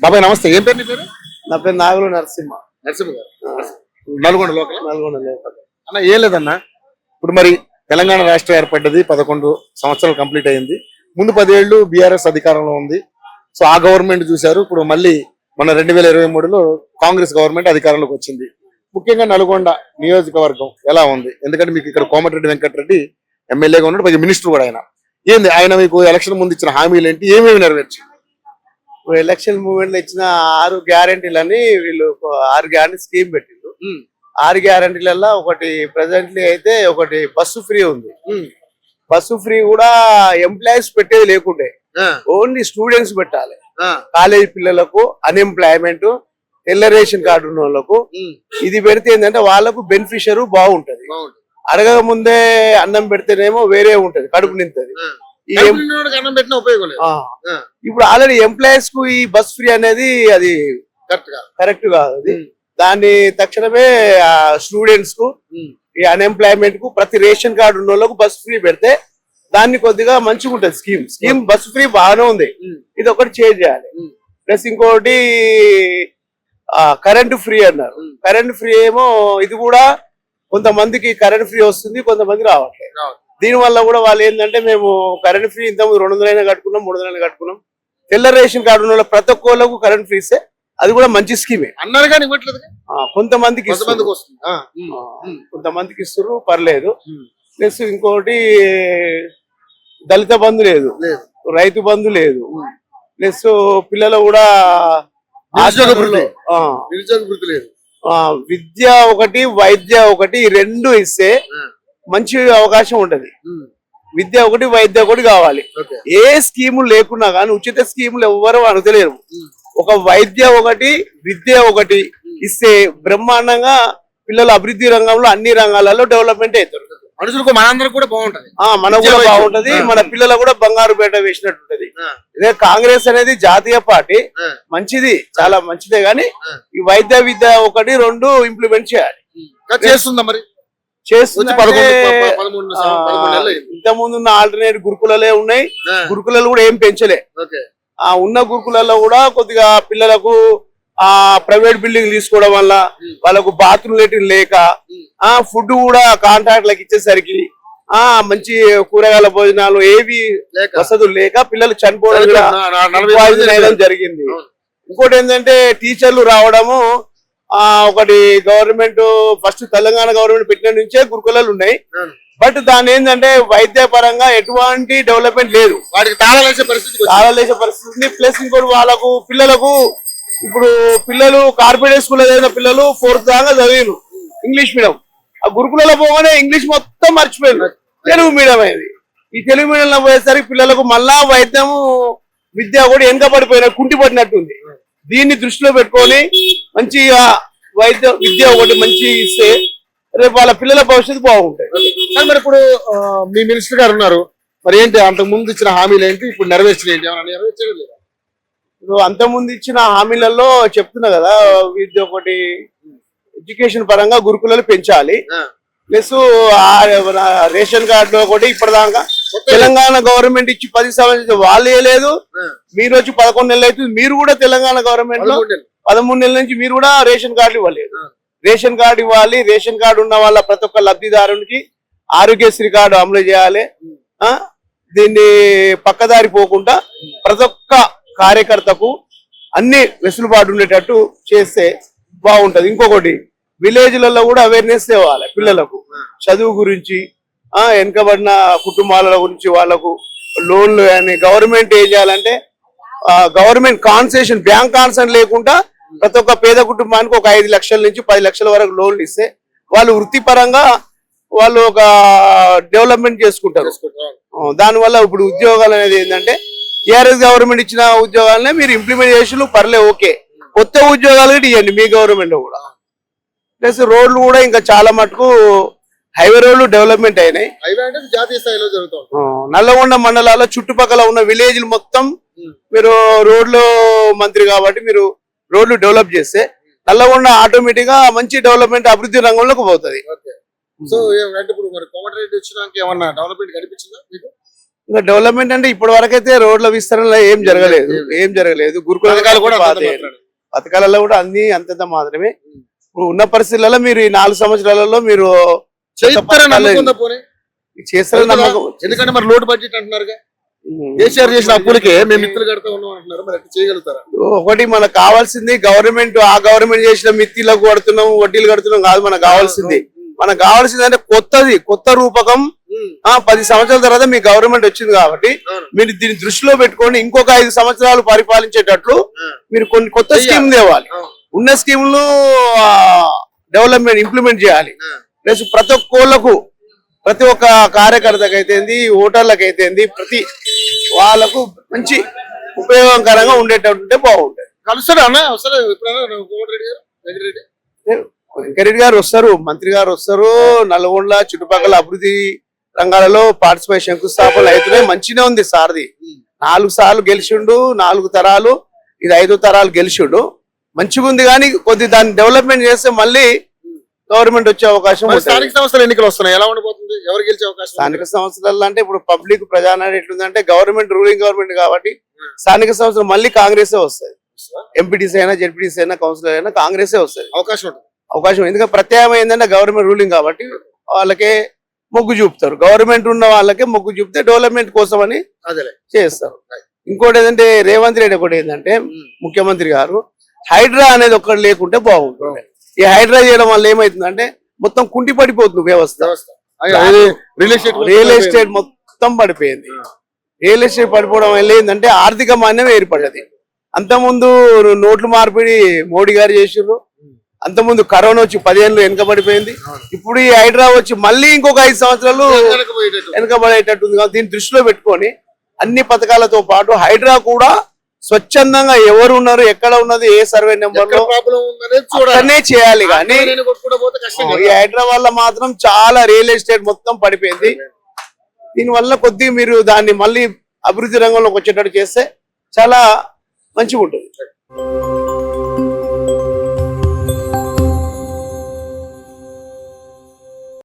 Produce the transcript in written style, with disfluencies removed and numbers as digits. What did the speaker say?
బాబాయ్ నమస్తే, ఏం పేరు నీ పేరు? నా పేరు నాగులు నరసింహ. నరసింహ గారు, నల్గొండ లోకల్. నల్గొండ లోకల్. అన్న ఏం లేదన్నా, ఇప్పుడు మరి తెలంగాణ రాష్ట్రం ఏర్పడ్డది, 11 సంవత్సరాలు కంప్లీట్ అయింది. ముందు 10 ఏళ్ళు బీఆర్ఎస్ అధికారంలో ఉంది. సో ఆ గవర్నమెంట్ చూశారు. ఇప్పుడు మళ్ళీ మన 2023లో కాంగ్రెస్ గవర్నమెంట్ అధికారంలోకి వచ్చింది. ముఖ్యంగా నల్గొండ నియోజకవర్గం ఎలా ఉంది? ఎందుకంటే మీకు ఇక్కడ కోమటిరెడ్డి వెంకటరెడ్డి ఎమ్మెల్యేగా ఉన్నాడు, పైగా మినిస్టర్ కూడా. ఆయన మీకు ఎలక్షన్ ముందు ఇచ్చిన హామీలు ఏంటి, ఏమేమి నెరవేర్చారు? ఎలక్షన్ మూవ్మెంట్ లో ఇచ్చిన 6 గ్యారెంటీలని వీళ్ళు 6 గ్యారెంటీ స్కీమ్ పెట్టిండ్రు. 6 గ్యారెంటీలలో ఒకటి ప్రెసెంట్లీ అయితే ఒకటి బస్సు ఫ్రీ ఉంది. బస్సు ఫ్రీ కూడా ఎంప్లాయీస్ పెట్టేది లేకుండే, ఓన్లీ స్టూడెంట్స్ పెట్టాలి. కాలేజ్ పిల్లలకు, అన్ఎంప్లాయ్మెంట్, తెల్ల రేషన్ కార్డు ఉన్న వాళ్ళకు ఇది పెడితే ఏంటంటే వాళ్ళకు బెనిఫిషియర్ బాగుంటది. అడగక ముందే అన్నం పెడితేనేమో వేరే ఉంటది, కడుపు నింతది. ఇప్పుడు ఆల్రెడీ ఎంప్లాయీస్ కు ఈ బస్ ఫ్రీ అనేది అది కరెక్ట్ కాదు. అది దాన్ని తక్షణమే స్టూడెంట్స్ కు, ఈ అన్ఎంప్లాయ్మెంట్ కు, ప్రతి రేషన్ కార్డు ఉన్న వాళ్ళకు బస్ ఫ్రీ పెడితే దాన్ని కొద్దిగా మంచిగా ఉంటది. స్కీమ్ బస్ ఫ్రీ బాగానే ఉంది, ఇది ఒకటి చేంజ్ చేయాలి. ప్లస్ ఇంకోటి కరెంట్ ఫ్రీ అన్నారు. కరెంట్ ఫ్రీ ఏమో ఇది కూడా కొంతమందికి కరెంట్ ఫ్రీ వస్తుంది, కొంతమంది రావట్లేదు. దీని వల్ల కూడా వాళ్ళు ఏంటంటే మేము కరెంట్ ఫ్రీ ఇంతకుముందు 200 కట్టుకున్నాం, 300 కట్టుకున్నాం. తెల్ల రేషన్ కార్డు ఉన్న ప్రతి ఒక్కళ్ళకు కరెంట్ ఫ్రీ ఇస్తే అది కూడా మంచి స్కీమే అన్నారు. కానీ ఇవ్వట్లేదు, కొంతమందికి ఇస్తున్నారు, పర్లేదు. ప్లస్ ఇంకోటి దళిత బంధు లేదు, రైతు బంధు లేదు. ప్లస్ పిల్లలు కూడా విద్య ఒకటి, వైద్య ఒకటి, 2 ఇస్తే మంచి అవకాశం ఉంటది. విద్య ఒకటి, వైద్య ఒకటి కావాలి. ఏ స్కీములు లేకున్నా కానీ ఉచిత స్కీములు ఎవ్వరు అనుకోలేరు. ఒక వైద్య ఒకటి, విద్య ఒకటి ఇస్తే బ్రహ్మాండంగా పిల్లలు అభివృద్ధి రంగంలో అన్ని రంగాలలో డెవలప్మెంట్ అవుతారు. మనుషులకు మనందరికి కూడా బాగుంటది, మనకు కూడా బాగుంటది, మన పిల్లలు కూడా బంగారు పేట వేసినట్టుంటది. ఇదే కాంగ్రెస్ అనేది జాతీయ పార్టీ, మంచిది, చాలా మంచిదే. గాని ఈ వైద్య విద్య ఒకటి, 2 ఇంప్లిమెంట్ చేయాలి. చేస్తుందా మరి? చేస్తుంది. ఇంత ముందు ఉన్న ఆల్టర్నేట్ గురుకులలే ఉన్నాయి, గురుకులాలు కూడా ఏం పెంచలే. ఉన్న గురుకులలో కూడా కొద్దిగా పిల్లలకు ప్రైవేట్ బిల్డింగ్ తీసుకోవడం వల్ల వాళ్ళకు బాత్రూమ్ లెటిన్ లేక, ఫుడ్ కూడా కాంట్రాక్ట్లకు ఇచ్చేసరికి మంచి కూరగాయల భోజనాలు ఏవి వసతులు లేక పిల్లలు చనిపోవడం జరిగింది. ఇంకోటి ఏంటంటే టీచర్లు రావడము, ఒకటి గవర్నమెంట్ ఫస్ట్ తెలంగాణ గవర్నమెంట్ పెట్టిన నుంచే గురుకులాలు ఉన్నాయి. బట్ దాని ఏంటంటే వైద్య పరంగా ఎటువంటి డెవలప్మెంట్ లేదు, వాటికి తాళలేసే పరిస్థితి ఉంది. ప్లస్ ఇంకోటి వాళ్ళకు పిల్లలకు ఇప్పుడు పిల్లలు కార్పొరేట్ స్కూల్ చదివిన పిల్లలు 4th దాకా చదివారు ఇంగ్లీష్ మీడియం. ఆ గురుకులలో పోగానే ఇంగ్లీష్ మొత్తం మర్చిపోయారు, తెలుగు మీడియం అయింది. ఈ తెలుగు మీడియంలో పోయేసరికి పిల్లలకు మళ్ళా వైద్యము విద్య కూడా వెనుకబడిపోయిన, కుంటి పడినట్టుంది. దీన్ని దృష్టిలో పెట్టుకొని మంచిగా విద్య ఒకటి మంచి ఇస్తే రేపు వాళ్ళ పిల్లల భవిష్యత్తు బాగుంటాయి. మరి ఇప్పుడు మీ మినిస్టర్ గారు ఉన్నారు, మరి ఏంటి అంతకు ముందు ఇచ్చిన హామీలు ఏంటి, ఇప్పుడు నెరవేర్చిన ఏంటి? ఇప్పుడు అంతకుముందు ఇచ్చిన హామీలలో చెప్తున్నా కదా, విద్య ఒకటి, ఎడ్యుకేషన్ పరంగా గురుకులాలు పెంచాలి. ప్లస్ రేషన్ కార్డు ఒకటి ఇప్పటిదాకా తెలంగాణ గవర్నమెంట్ ఇచ్చి 10 సంవత్సరాలు వాళ్ళు వేయలేదు. మీరు వచ్చి 11 నెలలు అవుతుంది, మీరు కూడా తెలంగాణ గవర్నమెంట్ లో 13 నెలల నుంచి మీరు కూడా రేషన్ కార్డు ఇవ్వలేదు. రేషన్ కార్డు ఇవ్వాలి. రేషన్ కార్డు ఉన్న వాళ్ళ ప్రతి ఒక్క లబ్ధిదారునికి ఆరోగ్యశ్రీ కార్డు అమలు చేయాలి. దీన్ని పక్కదారి పోకుండా ప్రతి ఒక్క కార్యకర్తకు అన్ని వెసులుబాటు ఉండేటట్టు చేస్తే బాగుంటది. ఇంకొకటి విలేజ్లలో కూడా అవేర్నెస్ ఇవ్వాలి పిల్లలకు, చదువు గురించి, వెనుకబడిన కుటుంబాల గురించి, వాళ్ళకు లోన్లు అని. గవర్నమెంట్ ఏం చేయాలంటే గవర్నమెంట్ కాన్సెషన్, బ్యాంక్ కాన్సెషన్ లేకుండా ప్రతి ఒక్క పేద కుటుంబానికి ఒక 5 లక్షల నుంచి 10 లక్షల వరకు లోన్లు ఇస్తే వాళ్ళు వృత్తిపరంగా వాళ్ళు ఒక డెవలప్మెంట్ చేసుకుంటారు. దానివల్ల ఇప్పుడు ఉద్యోగాలు అనేది ఏంటంటే టీఆర్ఎస్ గవర్నమెంట్ ఇచ్చిన ఉద్యోగాలనే మీరు ఇంప్లిమెంట్ చేసి పర్లే, ఓకే. కొత్త ఉద్యోగాలు కూడా ఇవ్వండి మీ గవర్నమెంట్ లో కూడా. ప్లస్ రోడ్లు కూడా ఇంకా చాలా మటుకు హైవే రోడ్లు డెవలప్మెంట్ అయినాయి. జాతీయ స్థాయిలో జరుగుతాయి. నల్లగొండ మండలాల చుట్టుపక్కల ఉన్న విలేజ్లు మొత్తం మీరు రోడ్లు మంత్రి కాబట్టి మీరు రోడ్లు డెవలప్ చేస్తే నల్లగొండ ఆటోమేటిక్ గా మంచి డెవలప్మెంట్ అభివృద్ధి రంగంలోకి పోతుంది. సో అంటే ఇప్పుడు మరి కోమటిరెడ్డి వచ్చినాక ఏమన్నా డెవలప్మెంట్ కనిపించిందా మీకు? ఇంకా డెవలప్మెంట్ అంటే ఇప్పటి వరకు అయితే రోడ్ల విస్తరణలో ఏం జరగలేదు గురుకుల పథకాలు కూడా అంతంత మాత్రానే. పథకాలలో కూడా అన్ని అంతంత మాత్రమే. ఇప్పుడు ఉన్న పరిస్థితులలో మీరు ఈ 4 సంవత్సరాలలో మీరు చేస్తారని నమ్మకం ఉందా పోనీ? చేస్తారని నమ్మకం. ఎందుకంటే మరి లోటు బడ్జెట్ అంటున్నారుగా, కేసీఆర్ చేసిన అప్పులకే మేము మిత్రులు కడతా ఉన్నాం అంటున్నారు, మరి ఎట్లా చేయగలుగుతారా? ఒకటి మనకు కావాల్సింది గవర్నమెంట్, ఆ గవర్నమెంట్ చేసిన మిత్తిలకు కడుతున్నాం, వడ్డీలు కడుతున్నాం కాదు మనకు కావాల్సింది. మనకు కావాల్సింది అంటే కొత్త రూపకం. 10 సంవత్సరాల తర్వాత మీ గవర్నమెంట్ వచ్చింది కాబట్టి మీరు దీన్ని దృష్టిలో పెట్టుకొని ఇంకొక 5 సంవత్సరాలు పరిపాలించేటట్లు మీరు కొన్ని కొత్త స్కీమ్ తేవాలి. ఉన్న స్కీములు డెవలప్మెంట్ ఇంప్లిమెంట్ చేయాలి. ప్లస్ ప్రతి ఒక్క కార్యకర్తకు అయితేంది, ఓటర్లకు అయితేంది, ప్రతి వాళ్ళకు మంచి ఉపయోగకరంగా ఉండేటట్టుంటే బాగుంటుంది. కలుస్తారా అన్న? వస్తారా ఎప్పుడైనా కోమటిరెడ్డి గారు, వెంకటరెడ్డి? వెంకరెడ్డి గారు వస్తారు, మంత్రి గారు వస్తారు. నల్గొండ చుట్టుపక్కల అభివృద్ధి రంగాలలో పార్టిసిపేట్ శంకుస్థాపనలు అవుతున్నాయి. మంచిగా ఉంది సార్ది. 4 సార్లు గెలిచిండు, 4 తరాలు, ఇది 5వ తరాలు గెలిచిండు. మంచిగా ఉంది. కానీ కొద్ది దాన్ని డెవలప్మెంట్ చేస్తే మళ్ళీ గవర్నమెంట్ వచ్చే అవకాశం మరి స్థానిక సంస్థల ఎన్నికలు వస్తున్నాయి, ఎలా ఉండబోతుంది? ఎవరు గెలిచే అవకాశం? స్థానిక సంస్థలు అంటే ఇప్పుడు పబ్లిక్ ప్రజానాడు ఎట్లుందంటే గవర్నమెంట్ రూలింగ్ గవర్నమెంట్ కాబట్టి స్థానిక సంస్థలు మళ్ళీ కాంగ్రెసే వస్తుంది. ఎంపీటీసీ అయినా, జెడ్పీటీసీ అయినా, కౌన్సిలర్ అయినా కాంగ్రెసే వస్తుంది అవకాశం. ఎందుకంటే ప్రత్యామ్నాయం ఏంటంటే గవర్నమెంట్ రూలింగ్ కాబట్టి వాళ్ళకే మొగ్గు చూపుతారు. గవర్నమెంట్ ఉన్న వాళ్ళకే మొగ్గు చూపితే డెవలప్మెంట్ కోసం అని చేస్తారు. ఇంకోటి ఏంటంటే రేవంత్ రెడ్డి ఒకటి ఏంటంటే ముఖ్యమంత్రి గారు హైడ్రా అనేది ఒక్కటి లేకుంటే బాగుంటుంది. ఈ హైడ్రా చేయడం వల్ల ఏమైతుందంటే మొత్తం కుంటి పడిపోతుంది వ్యవస్థ. రియల్ ఎస్టేట్ మొత్తం పడిపోయింది. రియల్ ఎస్టేట్ పడిపోవడం వల్ల ఏంటంటే ఆర్థిక మాన్యం ఏర్పడ్డది. అంతకుముందు నోట్ల మార్పిడి మోడీ గారు చేసిర్రు. అంతకుముందు కరోనా వచ్చి 10 ఏళ్ళు వెనకబడిపోయింది. ఇప్పుడు ఈ హైడ్రా వచ్చి మళ్ళీ ఇంకొక 5 సంవత్సరాలు వెనకబడేటట్టుంది. దీన్ని దృష్టిలో పెట్టుకొని అన్ని పథకాలతో పాటు హైడ్రా కూడా స్వచ్ఛందంగా ఎవరు ఉన్నారు, ఎక్కడ ఉన్నది, ఏ సర్వే నెంబర్ లో అనే చేయాలి. కానీ ఈ హైడ్రా వల్ల మాత్రం చాలా రియల్ ఎస్టేట్ మొత్తం పడిపోయింది. దీనివల్ల కొద్దిగా మీరు దాన్ని మళ్ళీ అభివృద్ధి రంగంలోకి వచ్చేటట్టు చేస్తే చాలా మంచిగా ఉంటుంది.